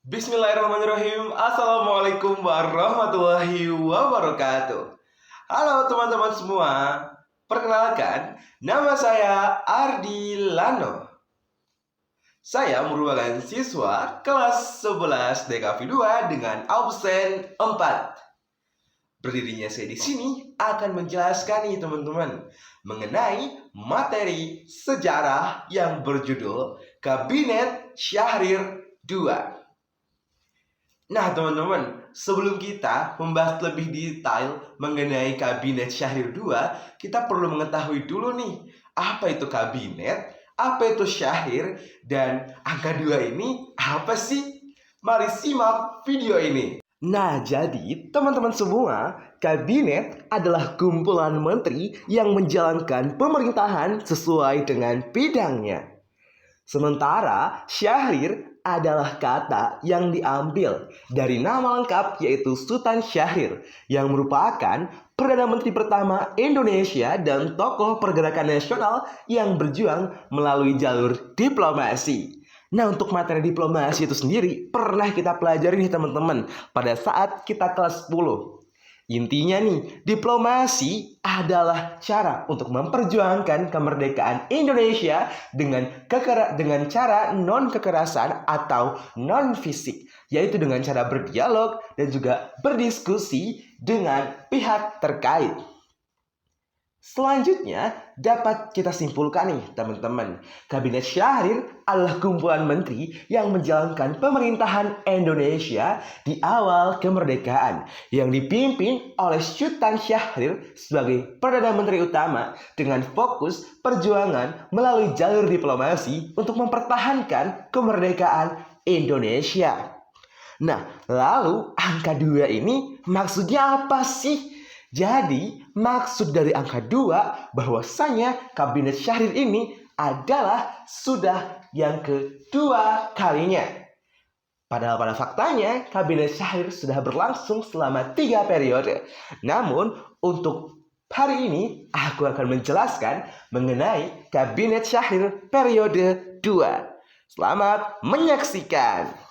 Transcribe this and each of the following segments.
Bismillahirrahmanirrahim. Assalamualaikum warahmatullahi wabarakatuh. Halo teman-teman semua. Perkenalkan, nama saya Ardi Lano. Saya merupakan siswa kelas 11 DKV 2 dengan absen 4. Berdirinya saya di sini akan menjelaskan nih teman-teman mengenai materi sejarah yang berjudul Kabinet Syahrir II. Nah teman-teman, sebelum kita membahas lebih detail mengenai Kabinet Syahrir II, kita perlu mengetahui dulu nih, apa itu kabinet, apa itu syahrir, dan angka 2 ini apa sih? Mari simak video ini. Nah, jadi teman-teman semua, kabinet adalah kumpulan menteri yang menjalankan pemerintahan sesuai dengan bidangnya. Sementara syahrir adalah kata yang diambil dari nama lengkap yaitu Sultan Syahrir yang merupakan Perdana Menteri pertama Indonesia dan tokoh pergerakan nasional yang berjuang melalui jalur diplomasi. Nah, untuk materi diplomasi itu sendiri pernah kita pelajari nih teman-teman pada saat kita kelas 10. Intinya nih, diplomasi adalah cara untuk memperjuangkan kemerdekaan Indonesia dengan cara non-kekerasan atau non-fisik, yaitu dengan cara berdialog dan juga berdiskusi dengan pihak terkait. Selanjutnya, dapat kita simpulkan nih teman-teman, Kabinet Syahrir adalah kumpulan menteri yang menjalankan pemerintahan Indonesia di awal kemerdekaan yang dipimpin oleh Sultan Syahrir sebagai Perdana Menteri utama dengan fokus perjuangan melalui jalur diplomasi untuk mempertahankan kemerdekaan Indonesia. Nah, lalu angka 2 ini maksudnya apa sih? Jadi, maksud dari angka 2 bahwasanya Kabinet Syahrir ini adalah sudah yang kedua kalinya. Padahal pada faktanya, Kabinet Syahrir sudah berlangsung selama 3 periode. Namun, untuk hari ini, aku akan menjelaskan mengenai Kabinet Syahrir periode 2. Selamat menyaksikan!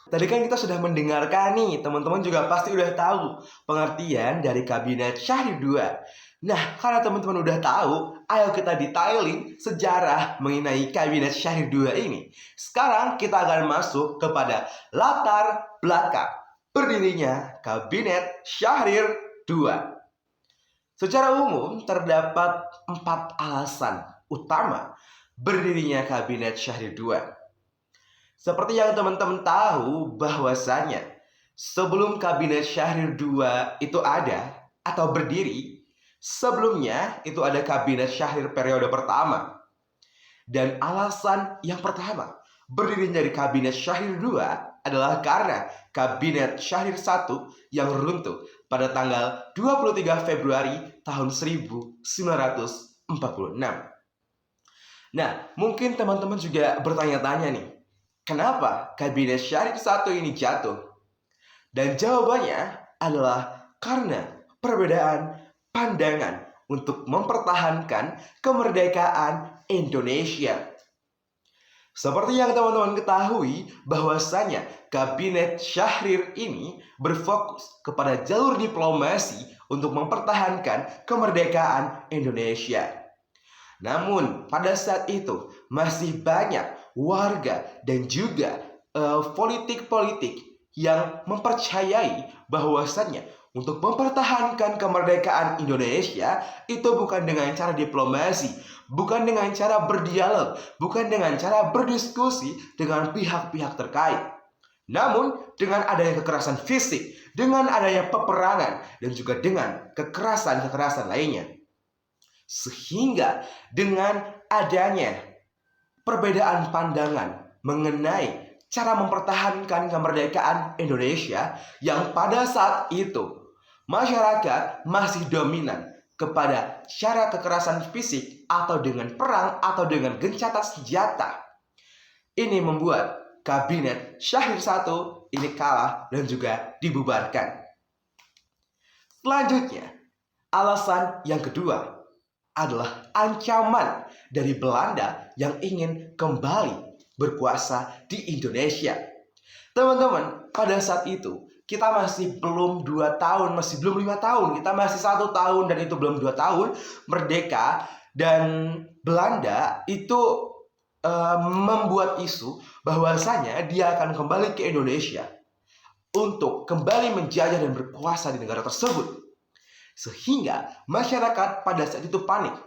Tadi kan kita sudah mendengarkan nih, teman-teman juga pasti udah tahu pengertian dari Kabinet Syahrir II. Nah, karena teman-teman udah tahu, ayo kita detailin sejarah mengenai Kabinet Syahrir II ini. Sekarang kita akan masuk kepada latar belakang berdirinya Kabinet Syahrir II. Secara umum, terdapat 4 alasan utama berdirinya Kabinet Syahrir II. Seperti yang teman-teman tahu bahwasanya sebelum Kabinet Syahrir II itu ada atau berdiri, sebelumnya itu ada Kabinet Syahrir periode pertama. Dan alasan yang pertama berdirinya dari Kabinet Syahrir II adalah karena Kabinet Syahrir I yang runtuh pada tanggal 23 Februari tahun 1946. Nah, mungkin teman-teman juga bertanya-tanya nih, kenapa Kabinet Syahrir I ini jatuh? Dan jawabannya adalah karena perbedaan pandangan untuk mempertahankan kemerdekaan Indonesia. Seperti yang teman-teman ketahui bahwasanya Kabinet Syahrir ini berfokus kepada jalur diplomasi untuk mempertahankan kemerdekaan Indonesia. Namun pada saat itu masih banyak warga dan juga politik-politik yang mempercayai bahwasannya untuk mempertahankan kemerdekaan Indonesia itu bukan dengan cara diplomasi, bukan dengan cara berdialog, bukan dengan cara berdiskusi dengan pihak-pihak terkait. Namun dengan adanya kekerasan fisik, dengan adanya peperangan, dan juga dengan kekerasan-kekerasan lainnya. Sehingga dengan adanya perbedaan pandangan mengenai cara mempertahankan kemerdekaan Indonesia yang pada saat itu masyarakat masih dominan kepada cara kekerasan fisik atau dengan perang atau dengan gencatan senjata. Ini membuat Kabinet Syahrir I ini kalah dan juga dibubarkan. Selanjutnya, alasan yang kedua adalah ancaman dari Belanda yang ingin kembali berkuasa di Indonesia. Teman-teman, pada saat itu kita masih belum 2 tahun, masih belum 5 tahun, kita masih 1 tahun dan itu belum 2 tahun merdeka. Dan Belanda itu membuat isu bahwasanya dia akan kembali ke Indonesia untuk kembali menjajah dan berkuasa di negara tersebut. Sehingga masyarakat pada saat itu panik.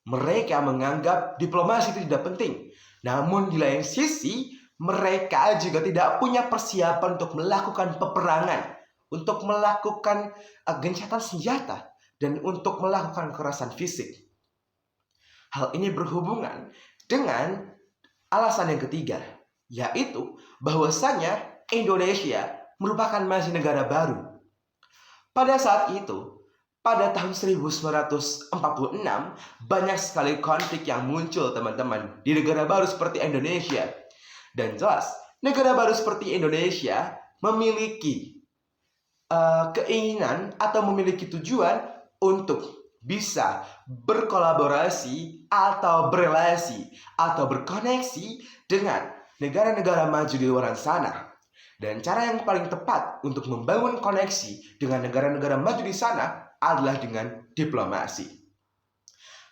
Mereka menganggap diplomasi itu tidak penting. Namun di lain sisi, mereka juga tidak punya persiapan untuk melakukan peperangan, untuk melakukan gencatan senjata, dan untuk melakukan kekerasan fisik. Hal ini berhubungan dengan alasan yang ketiga, yaitu bahwasanya Indonesia merupakan masih negara baru. Pada saat itu, pada tahun 1946, banyak sekali konflik yang muncul teman-teman di negara baru seperti Indonesia. Dan jelas, negara baru seperti Indonesia memiliki keinginan atau memiliki tujuan untuk bisa berkolaborasi atau berelasi atau berkoneksi dengan negara-negara maju di luar sana. Dan cara yang paling tepat untuk membangun koneksi dengan negara-negara maju di sana adalah dengan diplomasi.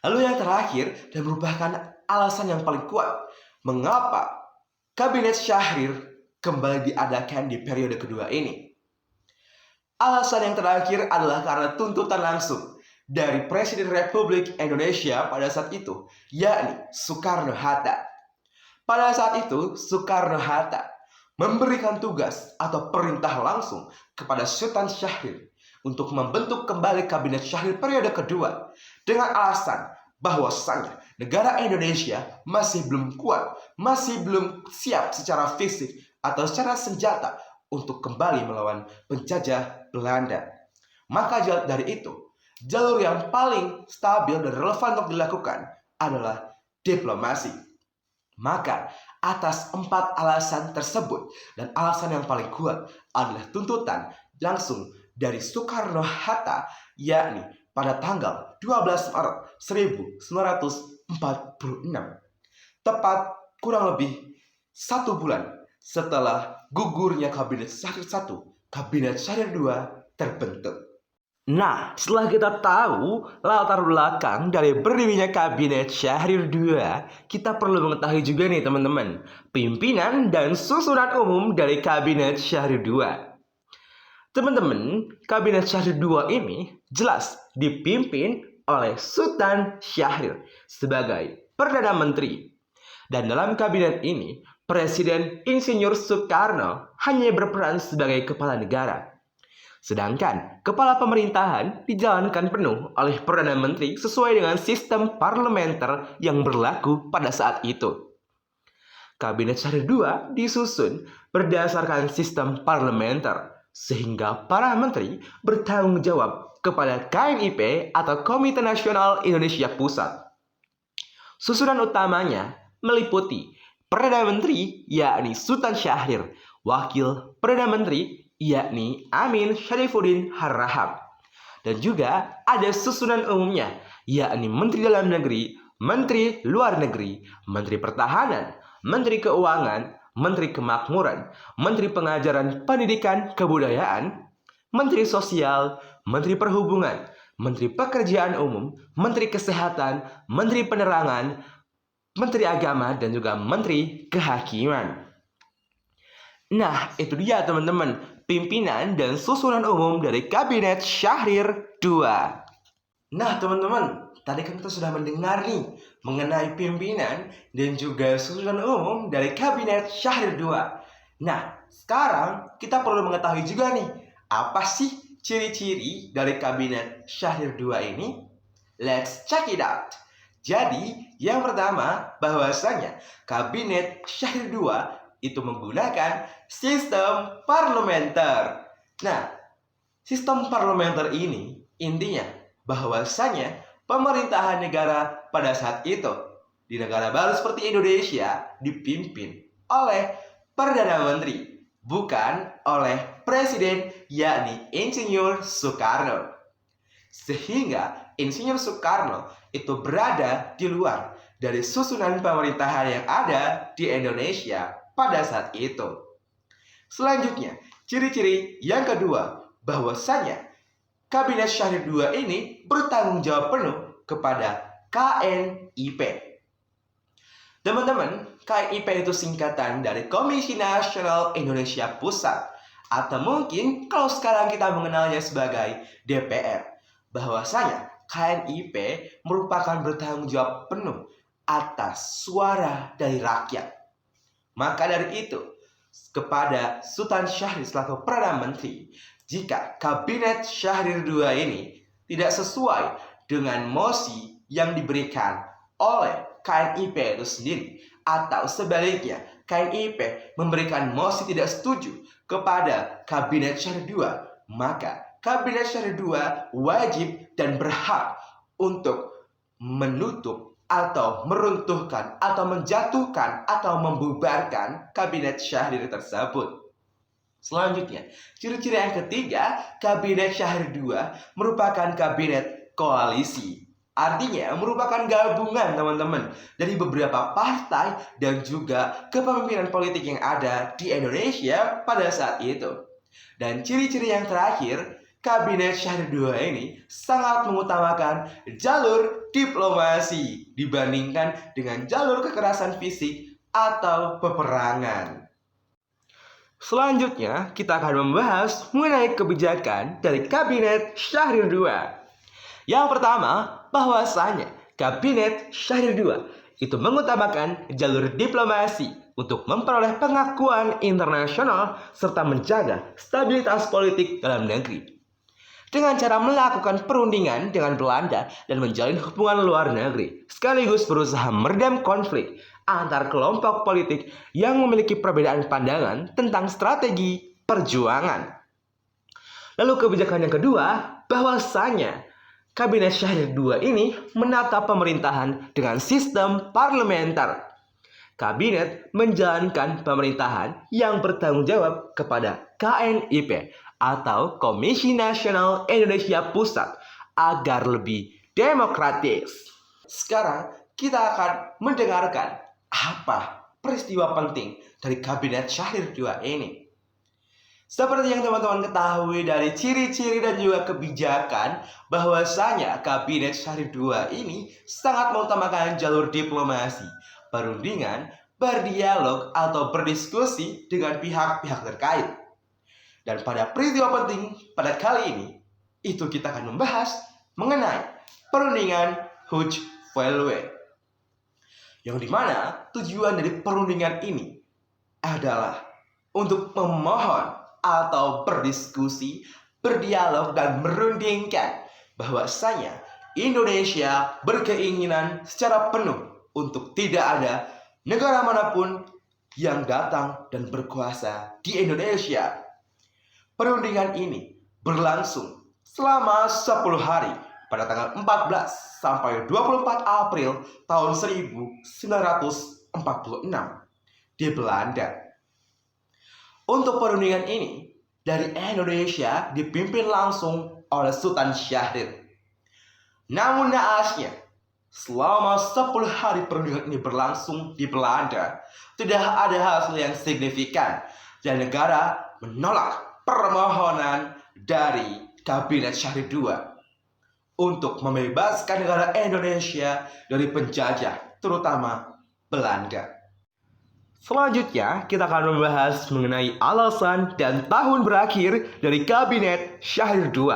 Lalu yang terakhir dan merupakan alasan yang paling kuat mengapa Kabinet Syahrir kembali diadakan di periode kedua ini. Alasan yang terakhir adalah karena tuntutan langsung dari Presiden Republik Indonesia pada saat itu, yakni Soekarno-Hatta. Pada saat itu, Soekarno-Hatta memberikan tugas atau perintah langsung kepada Sultan Syahrir untuk membentuk kembali Kabinet Syahrir periode kedua dengan alasan bahwasannya negara Indonesia masih belum kuat, masih belum siap secara fisik atau secara senjata untuk kembali melawan penjajah Belanda. Maka dari itu, jalur yang paling stabil dan relevan untuk dilakukan adalah diplomasi. Maka atas 4 alasan tersebut dan alasan yang paling kuat adalah tuntutan langsung dari Soekarno-Hatta, yakni pada tanggal 12 Maret 1946, tepat kurang lebih 1 bulan setelah gugurnya Kabinet Syahrir I, Kabinet Syahrir II terbentuk. Nah, setelah kita tahu latar belakang dari berdirinya Kabinet Syahrir II, kita perlu mengetahui juga nih teman-teman, pimpinan dan susunan umum dari Kabinet Syahrir II. Teman-teman, Kabinet Syahrir II ini jelas dipimpin oleh Sultan Syahrir sebagai Perdana Menteri. Dan dalam kabinet ini, Presiden Insinyur Soekarno hanya berperan sebagai kepala negara. Sedangkan kepala pemerintahan dijalankan penuh oleh Perdana Menteri sesuai dengan sistem parlementer yang berlaku pada saat itu. Kabinet Syahrir II disusun berdasarkan sistem parlementer, sehingga para menteri bertanggung jawab kepada KNIP atau Komite Nasional Indonesia Pusat. Susunan utamanya meliputi Perdana Menteri yakni Sultan Syahrir, Wakil Perdana Menteri yakni Amin Syarifuddin Harahap. Dan juga ada susunan umumnya, yakni Menteri Dalam Negeri, Menteri Luar Negeri, Menteri Pertahanan, Menteri Keuangan, Menteri Kemakmuran, Menteri Pengajaran Pendidikan Kebudayaan, Menteri Sosial, Menteri Perhubungan, Menteri Pekerjaan Umum, Menteri Kesehatan, Menteri Penerangan, Menteri Agama, dan juga Menteri Kehakiman. Nah, itu dia teman-teman, pimpinan dan susunan umum dari Kabinet Syahrir II. Nah, teman-teman, tadi kan kita sudah mendengar nih mengenai pimpinan dan juga susunan umum dari Kabinet Syahrir II. Nah, sekarang kita perlu mengetahui juga nih, apa sih ciri-ciri dari Kabinet Syahrir II ini? Let's check it out. Jadi, yang pertama bahwasanya Kabinet Syahrir II itu menggunakan sistem parlementer. Nah, sistem parlementer ini intinya bahwasanya pemerintahan negara pada saat itu di negara baru seperti Indonesia dipimpin oleh Perdana Menteri, bukan oleh Presiden yakni Insinyur Soekarno. Sehingga Insinyur Soekarno itu berada di luar dari susunan pemerintahan yang ada di Indonesia pada saat itu. Selanjutnya, ciri-ciri yang kedua, bahwasanya Kabinet Syahrir II ini bertanggung jawab penuh kepada KNIP. Teman-teman, KNIP itu singkatan dari Komisi Nasional Indonesia Pusat, atau mungkin kalau sekarang kita mengenalnya sebagai DPR. Bahwasanya KNIP merupakan bertanggung jawab penuh atas suara dari rakyat. Maka dari itu, kepada Sultan Syahrir selaku Perdana Menteri, jika Kabinet Syahrir II ini tidak sesuai dengan mosi yang diberikan oleh KNIP itu sendiri, atau sebaliknya KNIP memberikan mosi tidak setuju kepada Kabinet Syahrir II, maka Kabinet Syahrir II wajib dan berhak untuk menutup atau meruntuhkan atau menjatuhkan atau membubarkan Kabinet Syahrir tersebut. Selanjutnya, ciri-ciri yang ketiga, Kabinet Syahrir II merupakan kabinet koalisi. Artinya merupakan gabungan teman-teman dari beberapa partai dan juga kepemimpinan politik yang ada di Indonesia pada saat itu. Dan ciri-ciri yang terakhir, Kabinet Syahrir II ini sangat mengutamakan jalur diplomasi dibandingkan dengan jalur kekerasan fisik atau peperangan. Selanjutnya, kita akan membahas mengenai kebijakan dari Kabinet Syahrir II. Yang pertama, bahwasanya Kabinet Syahrir II itu mengutamakan jalur diplomasi untuk memperoleh pengakuan internasional serta menjaga stabilitas politik dalam negeri. Dengan cara melakukan perundingan dengan Belanda dan menjalin hubungan luar negeri, sekaligus berusaha meredam konflik antar kelompok politik yang memiliki perbedaan pandangan tentang strategi perjuangan. Lalu kebijakan yang kedua, bahwasanya Kabinet Syahrir II ini menata pemerintahan dengan sistem parlementer. Kabinet menjalankan pemerintahan yang bertanggung jawab kepada KNIP atau Komisi Nasional Indonesia Pusat agar lebih demokratis. Sekarang kita akan mendengarkan apa peristiwa penting dari Kabinet Syahrir II ini. Seperti yang teman-teman ketahui dari ciri-ciri dan juga kebijakan, bahwasanya Kabinet Syahrir II ini sangat mengutamakan jalur diplomasi, perundingan, berdialog atau berdiskusi dengan pihak-pihak terkait. Dan pada peristiwa penting pada kali ini, itu kita akan membahas mengenai perundingan Hooge Veluwe. Yang dimana tujuan dari perundingan ini adalah untuk memohon atau berdiskusi, berdialog dan merundingkan bahwasanya Indonesia berkeinginan secara penuh untuk tidak ada negara manapun yang datang dan berkuasa di Indonesia. Perundingan ini berlangsung selama 10 hari pada tanggal 14 sampai 24 April tahun 1946 di Belanda. Untuk perundingan ini, dari Indonesia dipimpin langsung oleh Sultan Syahrir. Namun naasnya, selama 10 hari perundingan ini berlangsung di Belanda, tidak ada hasil yang signifikan dan negara menolak permohonan dari Kabinet Syahrir II untuk membebaskan negara Indonesia dari penjajah, terutama Belanda. Selanjutnya, kita akan membahas mengenai alasan dan tahun berakhir dari Kabinet Syahrir II.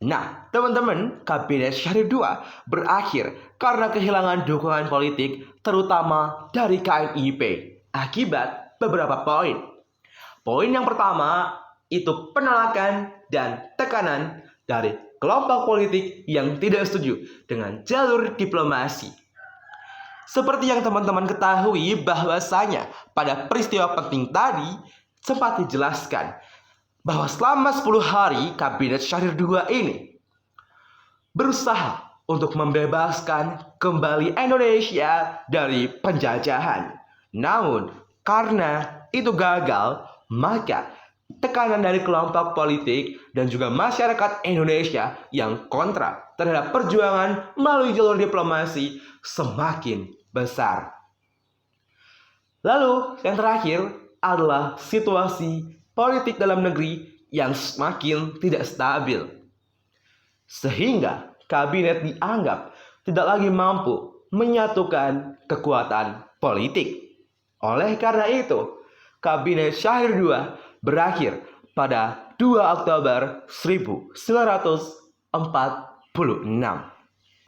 Nah, teman-teman, Kabinet Syahrir II berakhir karena kehilangan dukungan politik, terutama dari KNIP, akibat beberapa poin. Poin yang pertama, itu penolakan dan tekanan dari kelompok politik yang tidak setuju dengan jalur diplomasi. Seperti yang teman-teman ketahui bahwasanya pada peristiwa penting tadi sempat dijelaskan bahwa selama 10 hari Kabinet Syahrir II ini berusaha untuk membebaskan kembali Indonesia dari penjajahan. Namun karena itu gagal, maka tekanan dari kelompok politik dan juga masyarakat Indonesia yang kontra terhadap perjuangan melalui jalur diplomasi semakin besar. Lalu yang terakhir adalah situasi politik dalam negeri yang semakin tidak stabil. Sehingga kabinet dianggap tidak lagi mampu menyatukan kekuatan politik. Oleh karena itu, Kabinet Syahrir II berakhir pada 2 Oktober 1946.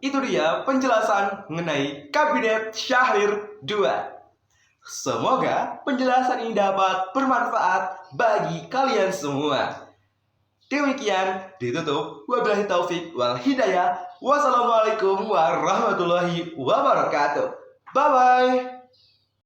Itu dia penjelasan mengenai Kabinet Syahrir II. Semoga penjelasan ini dapat bermanfaat bagi kalian semua. Demikian ditutup. Wabillahi taufik wal hidayah. Wassalamualaikum warahmatullahi wabarakatuh. Bye bye.